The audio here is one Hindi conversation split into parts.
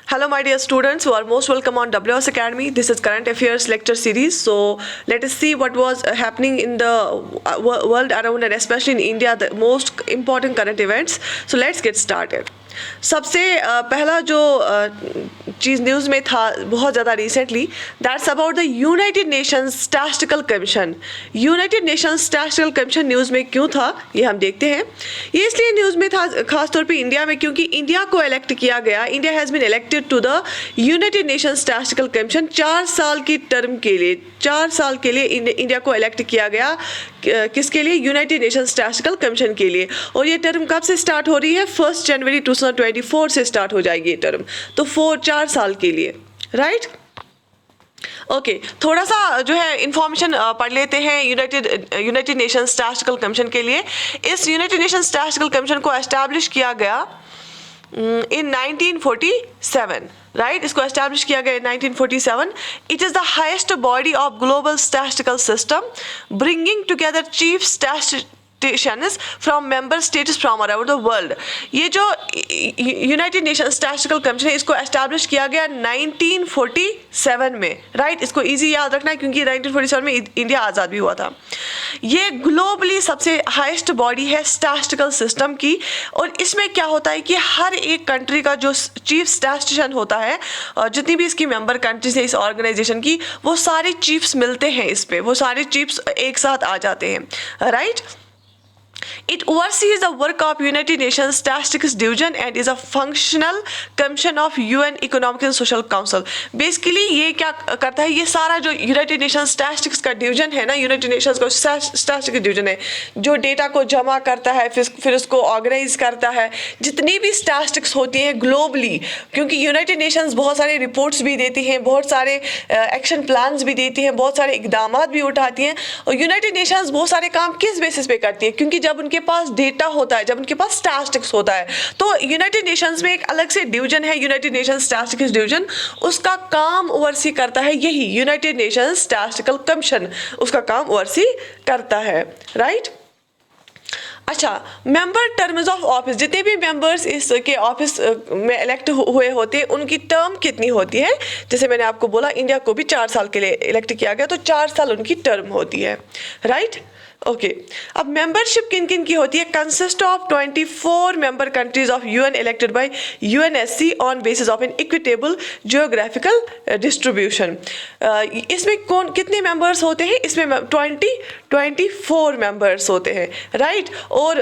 Hello, my dear students who are most welcome on WS Academy. This is Current Affairs lecture series. So let us see what was happening in the world around and especially in India, the most important current events. So let's get started. सबसे पहला जो चीज़ न्यूज़ में था बहुत ज़्यादा recently, that's about the United Nations Statistical commission. United Nations Statistical commission news में क्यों था ये हम देखते हैं. ये इसलिए न्यूज़ में था खासतौर पे इंडिया में, क्योंकि इंडिया को इलेक्ट किया गया. India has been elected to the United Nations Statistical Commission 4 साल की टर्म के लिए. 4 साल के लिए इंडिया को इलेक्ट किया गया. किसके लिए? यूनाइटेड नेशंस स्टैटिस्टिकल कमीशन के लिए. और ये टर्म कब से स्टार्ट हो रही है? 1 जनवरी 2024 से स्टार्ट हो जाएगी ये टर्म. तो 4 साल के लिए, राइट. ओके, थोड़ा सा जो है इंफॉर्मेशन पढ़ लेते हैं यूनाइटेड नेशंस स्टैटिस्टिकल कमीशन के लिए. इस यूनाइटेड नेशंस स्टैटिस्टिकल कमीशन को एस्टैब्लिश किया गया in 1947, राइट. इसको एस्टैब्लिश किया गया in 1947. It is the highest body of global statistical system, bringing together chief statisticians from member states from around the world. ये जो यूनाइटेड नेशंस स्टैटिस्टिकल कमीशन है, इसको एस्टैब्लिश किया गया 1947 में, राइट. इसको इजी याद रखना है क्योंकि 1947 में इंडिया आज़ाद भी हुआ था. ये ग्लोबली सबसे हाईएस्ट बॉडी है स्टैटिस्टिकल सिस्टम की. और इसमें क्या होता है कि हर एक कंट्री का जो चीफ स्टैटिस्टिशियन होता है, जितनी भी इसकी मेंबर कंट्रीज है इस ऑर्गेनाइजेशन की, वो सारे चीफ्स मिलते हैं इस पे. वो सारे चीफ्स एक साथ आ जाते हैं, right. It oversees the work of United Nations Statistics Division and is a functional commission of UN Economic and Social Council. Basically ये क्या करता है, ये सारा जो United Nations Statistics का डिवीजन है ना, United Nations का स्टैटिस्टिक्स डिवीजन है जो डेटा को जमा करता है, फिर उसको ऑर्गेनाइज करता है. जितनी भी स्टैटिस्टिक्स होती हैं ग्लोबली, क्योंकि यूनाइटेड नेशंस बहुत सारे रिपोर्ट्स भी देती हैं, बहुत सारे एक्शन प्लान्स भी देती हैं, बहुत सारे इकदाम भी उठाती हैं. और यूनाइटेड नेशंस बहुत सारे काम किस बेसिस पे करती है? क्योंकि जब उनके पास डेटा होता है, जब उनके पास स्टैटिस्टिक्स होता है, तो यूनाइटेड नेशंस में एक अलग से डिवीजन है, यूनाइटेड नेशंस स्टैटिस्टिक्स डिवीजन. उसका काम ओवरसी करता है यही यूनाइटेड नेशंस स्टैटिस्टिकल कमीशन. उसका काम ओवरसी करता है, राइट. अच्छा, मेंबर टर्म्स ऑफ ऑफिस, जितने भी मेंबर्स इसके ऑफिस में इलेक्ट हुए होते हैं उनकी टर्म कितनी होती है? जैसे मैंने आपको बोला इंडिया को भी 4 साल के लिए इलेक्ट किया गया, तो 4 साल उनकी टर्म होती है, राइट. ओके, अब मेंबरशिप किन किन की होती है? Consist of 24 member countries of UN elected by UNSC on basis of an equitable geographical distribution. इसमें कौन कितने मेंबर्स होते हैं? इसमें 24 मेंबर्स होते हैं, राइट. और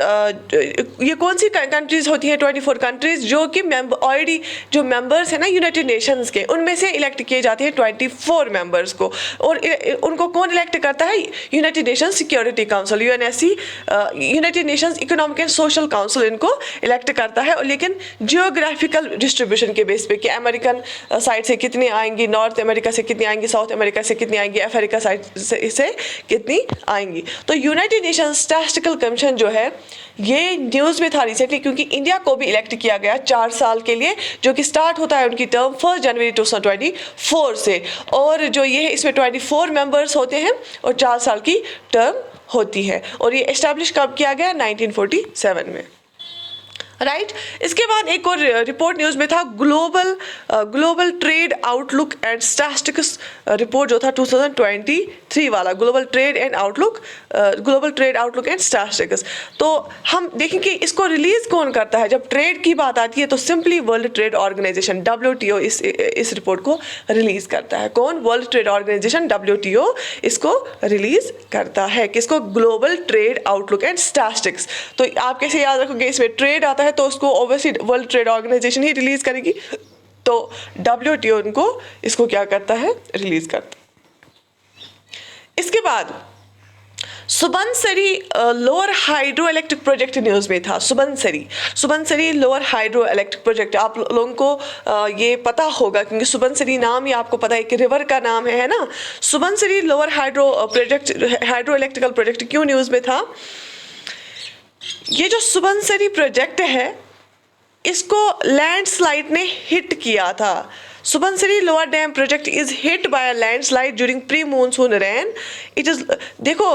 ये कौन सी कंट्रीज होती हैं? 24 कंट्रीज जो कि ऑलरेडी जो मेंबर्स हैं ना यूनाइटेड नेशंस के, उनमें से इलेक्ट किए जाते हैं 24 मेंबर्स को. और उनको कौन इलेक्ट करता है? United nation security council, UNSC, United Nations economic and social council इनको इलेक्ट करता है. लेकिन जियोग्राफिकल डिस्ट्रीब्यूशन के बेस पे कि अमेरिकन साइड से कितनी आएंगी, नॉर्थ अमेरिका से कितनी आएंगी, साउथ अमेरिका से कितनी आएंगी, अफ्रीका साइड से कितनी आएंगी. तो यूनाइटेड नेशंस स्टैटिस्टिकल कमीशन जो है ये न्यूज़ में था रिसेंटली, क्योंकि इंडिया को भी इलेक्ट किया गया 4 साल के लिए, जो कि स्टार्ट होता है उनकी टर्म 1 जनवरी 2024 से. और जो ये है इसमें 24 मेंबर्स होते हैं और 4 साल की टर्म होती है. और ये एस्टैब्लिश कब किया गया? 1947 में, राइट. इसके बाद एक और रिपोर्ट न्यूज़ में था, global Trade Outlook and statistics report जो था 2023 वाला, global Trade Outlook and Statistics. तो हम देखेंगे इसको रिलीज कौन करता है. जब ट्रेड की बात आती है तो simply World Trade Organization WTO इस रिपोर्ट को रिलीज करता है. कौन? वर्ल्ड ट्रेड ऑर्गेनाइजेशन WTO इसको रिलीज करता है. किसको? Global Trade Outlook and Statistics. तो आप कैसे याद रखोगे? इसमें ट्रेड आता है तो उसको ऑब्वियसली वर्ल्ड ट्रेड ऑर्गेनाइजेशन ही रिलीज करेगी. तो WTO उनको इसको क्या करता है? रिलीज करता है. इसके बाद Subansiri lower hydro electric project news में था. Subansiri lower hydro electric project, आप लोगों को ये पता होगा क्योंकि सुबनसिरी नाम ही आपको पता है कि रिवर का नाम है ना. Subansiri lower hydro electrical project क्यों न्यूज़ में था? ये जो सुबनसिरी प्रोजेक्ट है इसको लैंडस्लाइड ने हिट किया था. Subansiri lower dam project is hit by a landslide during pre-monsoon rain. It is, देखो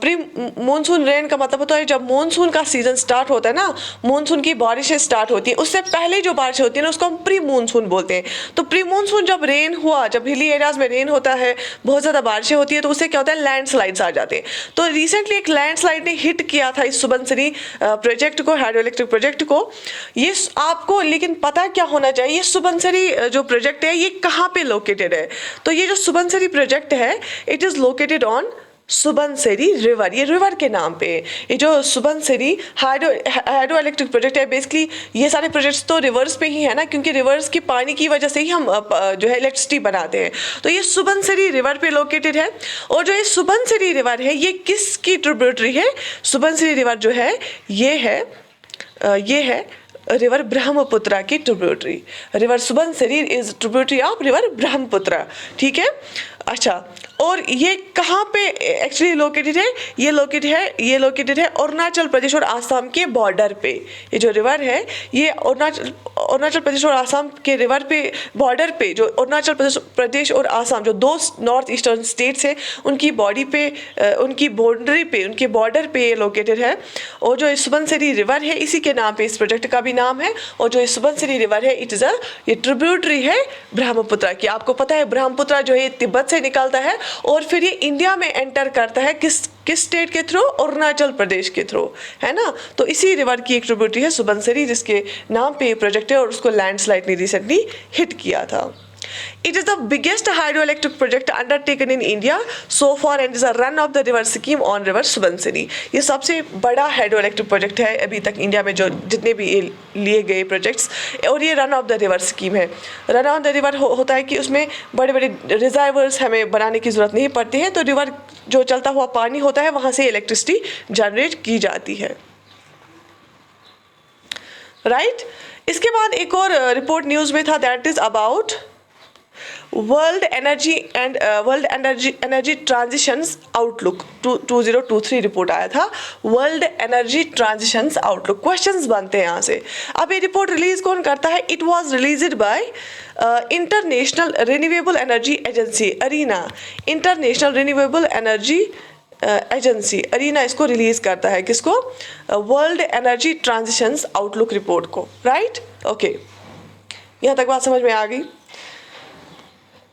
प्री मानसून रेन का मतलब होता है जब मानसून का सीजन स्टार्ट होता है ना, मानसून की बारिशें स्टार्ट होती हैं, उससे पहले जो बारिश होती है ना उसको हम प्री मानसून बोलते हैं। तो प्री मानसून जब रेन हुआ, जब हिली एरियाज में रेन होता है, बहुत ज़्यादा बारिशें होती है, तो उससे क्या होता है, लैंडस्लाइड्स आ जाते हैं। तो रिसेंटली एक लैंडस्लाइड ने हिट किया था इस सुबनसिरी प्रोजेक्ट को, हाइड्रो इलेक्ट्रिक प्रोजेक्ट को। ये आपको लेकिन पता क्या होना चाहिए, ये सुबनसिरी जो प्रोजेक्ट है ये कहाँ पे लोकेटेड है। तो ये जो सुबनसिरी प्रोजेक्ट है, it is located on Subansiri river, ये रिवर के नाम पे। ये जो सुबनसिरी हाइड्रो इलेक्ट्रिक प्रोजेक्ट है, बेसिकली ये सारे प्रोजेक्ट्स तो रिवर्स पे ही है ना, क्योंकि रिवर्स की पानी की वजह से ही हम जो है इलेक्ट्रिसिटी बनाते हैं। तो ये सुबनसिरी रिवर पे लोकेटेड है। और जो ये सुबनसिरी रिवर है ये किसकी ट्रिब्यूटरी है? सुबनसिरी रिवर जो है ये है रिवर ब्रह्मपुत्र की tributary. River Subansiri is tributary of river Brahmaputra, ठीक है। अच्छा, और ये कहाँ पे एक्चुअली लोकेटेड है? ये लोकेटेड है अरुणाचल प्रदेश और आसाम के बॉर्डर पे। ये जो रिवर है ये अरुणाचल प्रदेश और आसाम के रिवर पे बॉर्डर पे, जो अरुणाचल प्रदेश और आसाम जो दो नॉर्थ ईस्टर्न स्टेट्स हैं उनकी बॉर्डर पे ये लोकेटेड है। और जो सुबनसिरी रिवर है इसी के नाम पे इस प्रोजेक्ट का भी नाम है। और जो सुबनसिरी रिवर है ये ट्रिब्यूटरी है ब्रह्मपुत्र की। आपको पता है ब्रह्मपुत्र जो है तिब्बत से निकलता है और फिर ये इंडिया में एंटर करता है किस स्टेट के थ्रू? अरुणाचल प्रदेश के थ्रू, है ना। तो इसी रिवर की एक ट्रिब्यूटरी है सुबनसिरी, जिसके नाम पे ये प्रोजेक्ट है और उसको लैंडस्लाइड ने रिसेंटली हिट किया था। It is the biggest hydroelectric project undertaken in India so far and is a run of the river scheme on river Subansiri। ये सबसे बड़ा हाइड्रो इलेक्ट्रिक प्रोजेक्ट है अभी तक इंडिया में जो जितने भी लिए गए प्रोजेक्ट्स, और ये run of the river scheme है। रन ऑफ द रिवर होता है कि उसमें बड़े बड़े रिजर्वर्स हमें बनाने की ज़रूरत नहीं पड़ती है, तो रिवर जो चलता हुआ पानी होता है वहाँ से इलेक्ट्रिसिटी जनरेट की जाती है, राइट। इसके बाद एक और रिपोर्ट न्यूज़ में था, that is about world Energy Transitions outlook 2023 report आया था। World Energy Transitions outlook, questions बनते हैं यहाँ से। अब ये रिपोर्ट रिलीज कौन करता है? It was released by International Renewable Energy Agency IRENA. International Renewable Energy Agency IRENA इसको रिलीज करता है, किसको? World Energy Transitions Outlook report को, राइट। ओके, यहाँ तक बात समझ में आ गई।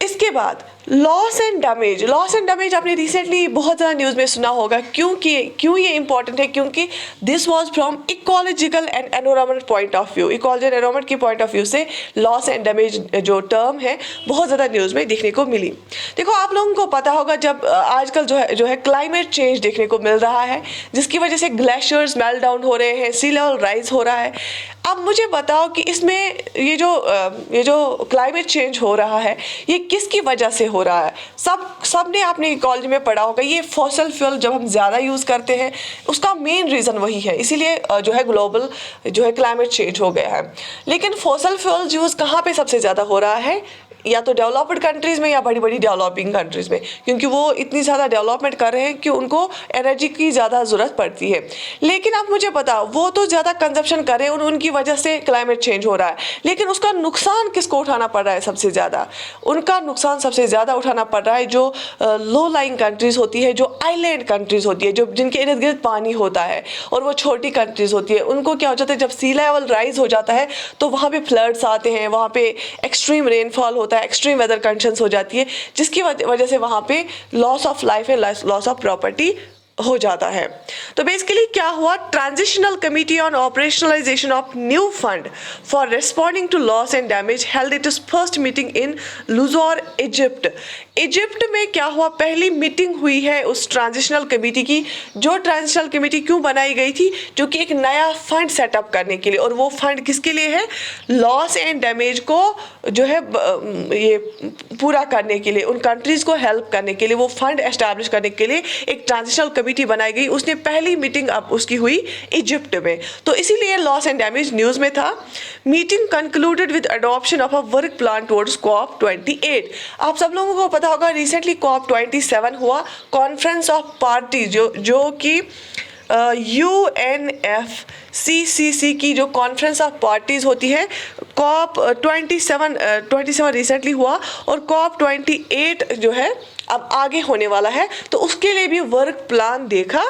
इसके बाद लॉस एंड डैमेज आपने रिसेंटली बहुत ज़्यादा न्यूज़ में सुना होगा। क्यों ये इंपॉर्टेंट है? क्योंकि this was from ecological and environment point of view. Ecology and environment के पॉइंट ऑफ व्यू से लॉस एंड डैमेज जो टर्म है बहुत ज़्यादा न्यूज़ में देखने को मिली। देखो, आप लोगों को पता होगा जब आजकल जो है क्लाइमेट चेंज देखने को मिल रहा है, जिसकी वजह से ग्लेशियर्स मेल्ट डाउन हो रहे हैं, सी लेवल राइज हो रहा है। अब मुझे बताओ कि इसमें ये जो क्लाइमेट चेंज हो रहा है ये किसकी वजह से हो रहा है? सब ने आपने कॉलेज में पढ़ा होगा, ये फॉसिल फ्यूल जब हम ज़्यादा यूज़ करते हैं उसका मेन रीज़न वही है, इसीलिए जो है ग्लोबल जो है क्लाइमेट चेंज हो गया है। लेकिन फॉसिल फ्यूल यूज़ कहाँ पे सबसे ज़्यादा हो रहा है? या तो डेवलप्ड कंट्रीज़ में या बड़ी बड़ी डेवलपिंग कंट्रीज़ में, क्योंकि वो इतनी ज़्यादा डेवलपमेंट कर रहे हैं कि उनको एनर्जी की ज़्यादा ज़रूरत पड़ती है। लेकिन आप मुझे बताओ, वो तो ज़्यादा कंजप्शन कर रहे हैं, उनकी वजह से क्लाइमेट चेंज हो रहा है, लेकिन उसका नुकसान किसको उठाना पड़ रहा है सबसे ज़्यादा? उनका नुकसान सबसे ज़्यादा उठाना पड़ रहा है जो लो लाइंग कंट्रीज़ होती है, जो आइलैंड कंट्रीज़ होती है, जो जिनके इर्द गिर्द पानी होता है, और वो छोटी कंट्रीज़ होती है। उनको क्या हो जाता है, जब सी लेवल राइज हो जाता है तो वहाँ पे फ्लड्स आते हैं, वहाँ पे एक्सट्रीम रेनफॉल होता है, एक्सट्रीम वेदर कंडीशंस हो जाती है, जिसकी वजह से वहाँ पे loss of life and loss of property हो जाता है। तो बेसिकली क्या हुआ, transitional committee on operationalization of new fund for responding to loss and damage held it first meeting in Luxor, Egypt में क्या हुआ, पहली मीटिंग हुई है उस ट्रांजिशनल कमेटी की। जो ट्रांजिशनल कमेटी क्यों बनाई गई थी, जो कि एक नया फंड सेटअप करने के लिए, और वो फंड किसके लिए है, लॉस एंड डैमेज को जो है ये पूरा करने के लिए, उन कंट्रीज को हेल्प करने के लिए, वो फंड एस्टैब्लिश करने के लिए एक ट्रांजिशनल कमेटी बनाई गई। उसने पहली मीटिंग अब उसकी हुई इजिप्ट में, तो इसीलिए लॉस एंड डैमेज न्यूज में था। Meeting concluded with adoption of a work plan towards COP28। आप सब लोगों को पता होगा रिसेंटली COP27 हुआ, कॉन्फ्रेंस ऑफ पार्टी, जो कि UNFCCC की जो कॉन्फ्रेंस ऑफ पार्टीज़ होती है, COP27 रिसेंटली हुआ और COP28 जो है अब आगे होने वाला है, तो उसके लिए भी वर्क प्लान देखा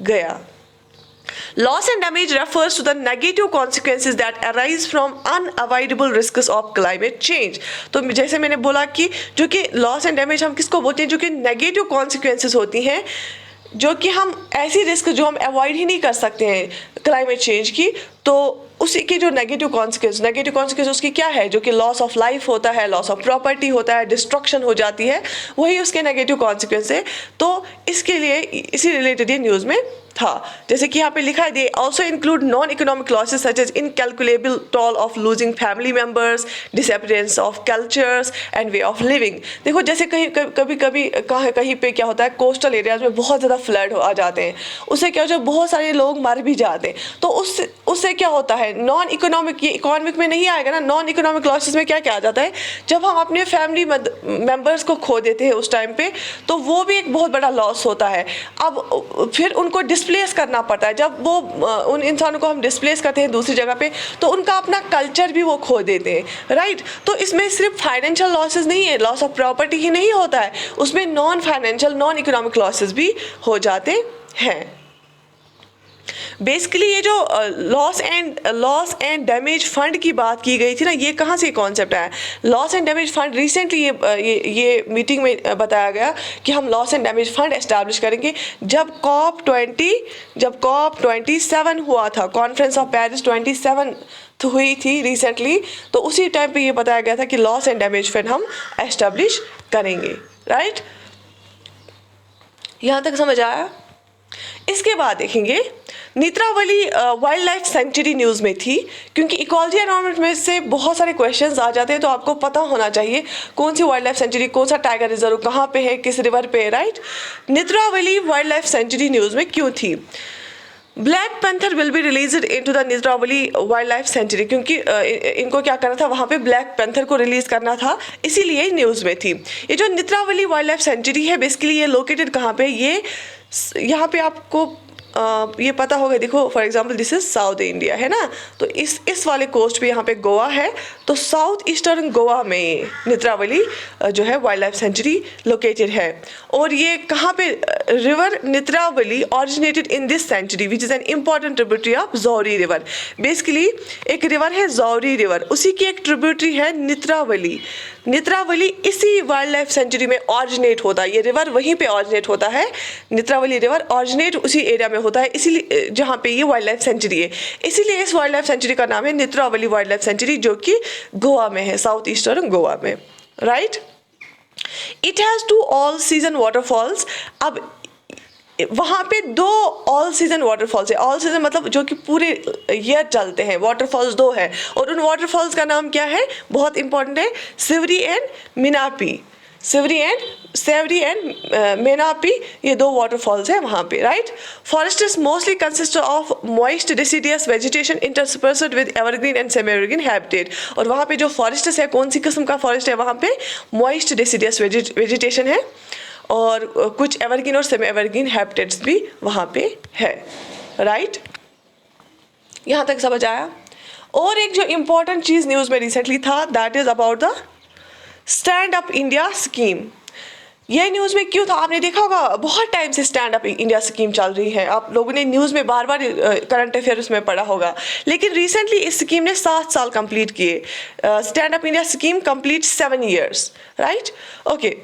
गया. Loss and damage refers to the negative consequences that arise from unavoidable risks of climate change. तो जैसे मैंने बोला कि जो कि लॉस एंड डैमेज हम किसको बोलते हैं, जो कि नेगेटिव कॉन्सिक्वेंसेस होती हैं, जो कि हम ऐसी रिस्क जो हम अवॉइड ही नहीं कर सकते हैं क्लाइमेट चेंज की, तो उसी की जो नेगेटिव कॉन्सिक्वेंस उसकी क्या है, जो कि लॉस ऑफ लाइफ होता है, लॉस ऑफ प्रॉपर्टी होता है, डिस्ट्रक्शन हो जाती है, वही उसके नेगेटिव कॉन्सिक्वेंस है. तो इसके लिए इसी रिलेटेड ये न्यूज़ में था. जैसे कि यहाँ पे लिखा है, they also include non economic losses such as incalculable toll of losing family members, disappearance of cultures and way of living. देखो जैसे कभी कहीं पे क्या होता है, कोस्टल एरियाज में बहुत ज़्यादा फ्लड आ जाते हैं, उससे क्या हो जाए, बहुत सारे लोग मर भी जाते हैं. तो उससे क्या होता है, नॉन इकोनॉमिक, ये इकोनॉमिक में नहीं आएगा ना. नॉन इकोनॉमिक लॉसेज में क्या क्या आ जाता है, जब हम अपने फैमिली मेम्बर्स को खो देते हैं उस टाइम पे, तो वो भी एक बहुत बड़ा लॉस होता है. अब फिर उनको डिस्प्लेस करना पड़ता है. जब वो उन इंसानों को हम डिस्प्लेस करते हैं दूसरी जगह पे, तो उनका अपना कल्चर भी वो खो देते हैं, राइट. तो इसमें सिर्फ फाइनेंशियल लॉसेज नहीं है, लॉस ऑफ प्रॉपर्टी ही नहीं होता है, उसमें non financial, non economic losses भी हो जाते हैं. बेसिकली ये जो लॉस एंड डैमेज फंड की बात की गई थी ना, ये कहाँ से कॉन्सेप्ट आया. Loss and damage fund recently ये मीटिंग में बताया गया कि हम loss and damage fund establish करेंगे. जब COP27 हुआ था, कॉन्फ्रेंस ऑफ पेरिस 27 हुई थी रिसेंटली, तो उसी टाइम पे ये बताया गया था कि लॉस एंड डैमेज फंड हम एस्टैब्लिश करेंगे, राइट. यहाँ तक समझ आया. इसके बाद देखेंगे Netravali wild life sanctuary news में थी, क्योंकि इकोलॉजी एनवायरनमेंट में से बहुत सारे क्वेश्चंस आ जाते हैं, तो आपको पता होना चाहिए कौन सी वाइल्ड लाइफ सेंचुरी, कौन सा टाइगर रिजर्व कहाँ पे है, किस रिवर पे है, right. Netravali wild life sanctuary news में क्यों थी. Black panther will be release into the Netravali wild life sanctuary, क्योंकि इनको क्या करना था, वहाँ पे ब्लैक पैंथर को रिलीज करना था, इसीलिए न्यूज़ में थी. ये जो नेत्रावली वाइल्ड लाइफ सेंचुरी है, बेसिकली ये लोकेटेड कहाँ पे, ये यहाँ पे आपको ये पता होगा. देखो for example this is south India है ना, तो इस वाले कोस्ट पे यहाँ पे गोवा है, तो साउथ ईस्टर्न गोवा में नेत्रावली जो है वाइल्ड लाइफ सेंचुरी लोकेटेड है. और ये कहाँ पे, river Netravali originated in this sanctuary which is an important tributary of Zuari river. Basically एक रिवर है जौहरी रिवर, उसी की एक ट्रिब्यूटरी है नेत्रावली. नेत्रावली इसी वाइल्ड लाइफ सेंचुरी में ऑरिजिनेट होता है, ये रिवर वहीं पे ऑरिजिनेट होता है. नेत्रावली रिवर ऑरिजिनेट उसी एरिया में होता है, इसीलिए जहाँ पे ये वाइल्ड लाइफ सेंचुरी है, इसीलिए इस वाइल्ड लाइफ सेंचुरी का नाम है नेत्रावली वाइल्ड लाइफ सेंचुरी, जो कि गोवा में है, साउथ ईस्टर्न गोवा में, right. It has 2 all season waterfalls. अब वहाँ पे 2 ऑल सीजन वाटरफॉल्स है. ऑल सीजन मतलब जो कि पूरे ईयर चलते हैं, वाटरफॉल्स 2 है, और उन वाटरफॉल्स का नाम क्या है, बहुत इंपॉर्टेंट है, सेवरी एंड मिनापी. सेवरी एंड मेनापी, ये 2 वाटरफॉल्स हैं वहाँ पे, right. Forests mostly consist of moist deciduous vegetation interspersed with evergreen and semi evergreen habitat. और वहाँ पे जो फॉरेस्ट्स है, कौन सी किस्म का फॉरेस्ट है, वहाँ पे मॉइस्ट डेसिडियस वेजिटेशन है, और कुछ एवरग्रीन और सेमी एवरग्रीन हैबिटेट्स भी वहाँ पे है, राइट. यहाँ तक समझ आया. और एक जो इम्पोर्टेंट चीज़ न्यूज़ में रिसेंटली था, that is about the stand Up India scheme. ये न्यूज़ में क्यों था, आपने देखा होगा बहुत टाइम से स्टैंड अप इंडिया स्कीम चल रही है, आप लोगों ने न्यूज़ में बार बार करंट अफेयर्स में पढ़ा होगा, लेकिन रिसेंटली इस स्कीम ने 7 साल कंप्लीट किए. Stand Up India scheme complete 7 years, right. Okay,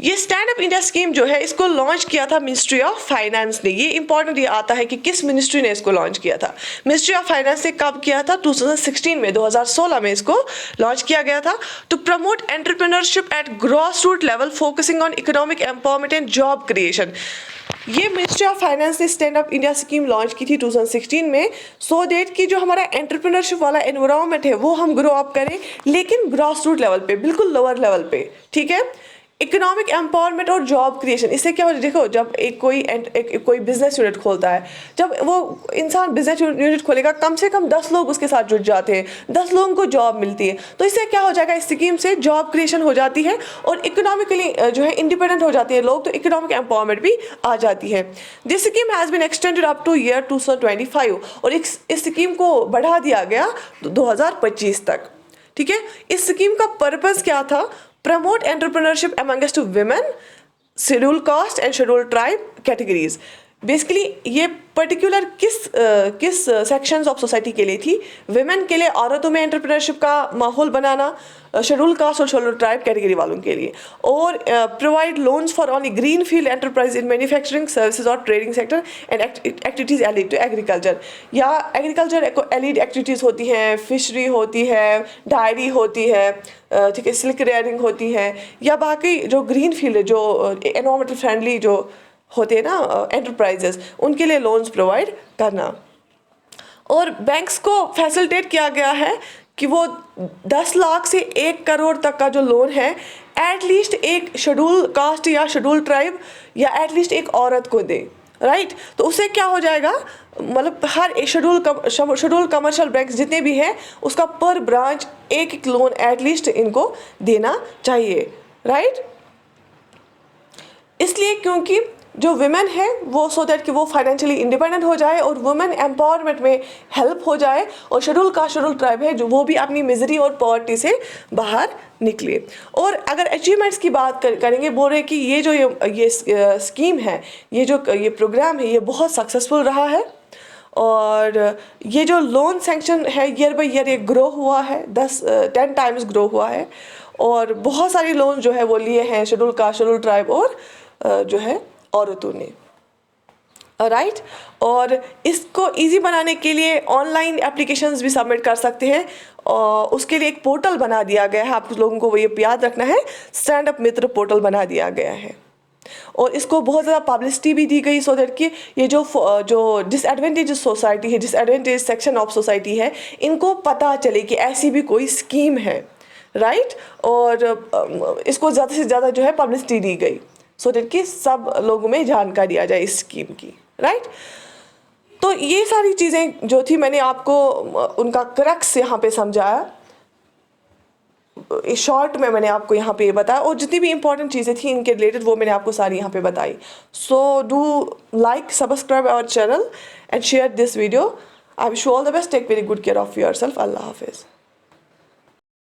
ये स्टैंड अप इंडिया स्कीम जो है, इसको लॉन्च किया था मिनिस्ट्री ऑफ फाइनेंस ने. ये इंपॉर्टेंट ये आता है कि किस मिनिस्ट्री ने इसको लॉन्च किया था. मिनिस्ट्री ऑफ फाइनेंस ने कब किया था, 2016 में, 2016 में इसको लॉन्च किया गया था. To promote entrepreneurship at grass root level, focusing on economic empowerment and job creation. ये मिनिस्ट्री ऑफ फाइनेंस ने Stand Up India scheme launch की थी 2016 में, सो दैट कि जो हमारा एंटरप्रेन्योरशिप वाला एनवायरनमेंट है वो हम ग्रो अप करें, लेकिन ग्रॉस रूट लेवल पे, बिल्कुल लोअर लेवल पे, ठीक है. इकोनॉमिक एम्पावरमेंट और जॉब क्रिएशन, इससे क्या हो, देखो जब कोई बिजनेस यूनिट खोलता है, जब वो इंसान बिजनेस यूनिट खोलेगा, कम से कम 10 लोग उसके साथ जुड़ जाते हैं, 10 लोगों को जॉब मिलती है, तो इससे क्या हो जाएगा, इस स्कीम से जॉब क्रिएशन हो जाती है और इकोनॉमिकली जो है इंडिपेंडेंट हो जाती है लोग, तो इकोनॉमिक एम्पावरमेंट भी आ जाती है। This scheme has been extended up to year 2025 और इस स्कीम को बढ़ा दिया गया 2025 तक। ठीक है, इस स्कीम का पर्पस क्या था, promote entrepreneurship amongst women, schedule caste and schedule tribe categories. Basically ये पर्टिकुलर किस सेक्शंस ऑफ सोसाइटी के लिए थी, विमेन के लिए, औरतों में एंटरप्रेन्योरशिप का माहौल बनाना, शेड्यूल कास्ट और शेड्यूल ट्राइब कैटेगरी वालों के लिए, और provide loans for only green field enterprise in manufacturing services और trading sector and activities allied to agriculture, या एग्रीकल्चर एलिड एक्टिविटीज़ होती हैं, फिशरी होती है, डायरी होती है, ठीक है, सिल्क रेयरिंग होती है, या बाकी जो ग्रीन फील्ड है, जो एनवायरमेंटल फ्रेंडली जो होते हैं ना एंटरप्राइजेस, उनके लिए लोन्स प्रोवाइड करना। और बैंक्स को फैसिलिटेट किया गया है कि वो 10 लाख से 1 करोड़ तक का जो लोन है एटलीस्ट एक शेड्यूल कास्ट या शेड्यूल ट्राइब या एटलीस्ट एक औरत को दे, राइट। तो उससे क्या हो जाएगा, मतलब हर एक शेड्यूल कमर्शियल बैंक जितने भी हैं उसका पर ब्रांच एक लोन एटलीस्ट इनको देना चाहिए, राइट। इसलिए क्योंकि जो विमेन है वो सो दैट कि वो फाइनेंशियली इंडिपेंडेंट हो जाए और वुमेन एम्पावरमेंट में हेल्प हो जाए, और शेड्यूल कास्ट शेड्यूल ट्राइब है जो वो भी अपनी मिजरी और पॉवर्टी से बाहर निकले। और अगर अचीवमेंट्स की बात करेंगे, बोल रहे कि ये स्कीम है, ये प्रोग्राम है, ये बहुत सक्सेसफुल रहा है, और ये जो लोन सैंक्शन है ईयर बाई ईयर ये ग्रो हुआ है, 10 टाइम्स ग्रो हुआ है, और बहुत सारे लोन जो है वो लिए हैं शेड्यूल कास्ट शेड्यूल ट्राइब और जो है औरतों ने, राइट। और इसको इजी बनाने के लिए ऑनलाइन एप्लीकेशंस भी सबमिट कर सकते हैं, और उसके लिए एक पोर्टल बना दिया गया है, आप लोगों को वो ये याद रखना है, स्टैंड अप मित्र पोर्टल बना दिया गया है, और इसको बहुत ज़्यादा पब्लिसिटी भी दी गई सो दैट कि ये जो डिसएडवांटेज सोसाइटी है, डिसएडवांटेज सेक्शन ऑफ सोसाइटी है, इनको पता चले कि ऐसी भी कोई स्कीम है, राइट। और इसको ज़्यादा से ज़्यादा जो है पब्लिसिटी दी गई सो दैट कि सब लोगों में जानकारी आ जाए इस स्कीम की, राइट। तो ये सारी चीज़ें जो थी मैंने आपको उनका क्रक्स यहाँ पे समझाया, इस शॉर्ट में मैंने आपको यहाँ पे बताया, और जितनी भी इंपॉर्टेंट चीज़ें थी इनके रिलेटेड वो मैंने आपको सारी यहाँ पे बताई। So do like, subscribe our channel and share this video. I wish you all the best, take very good care of yourself. अल्लाह हाफिज़।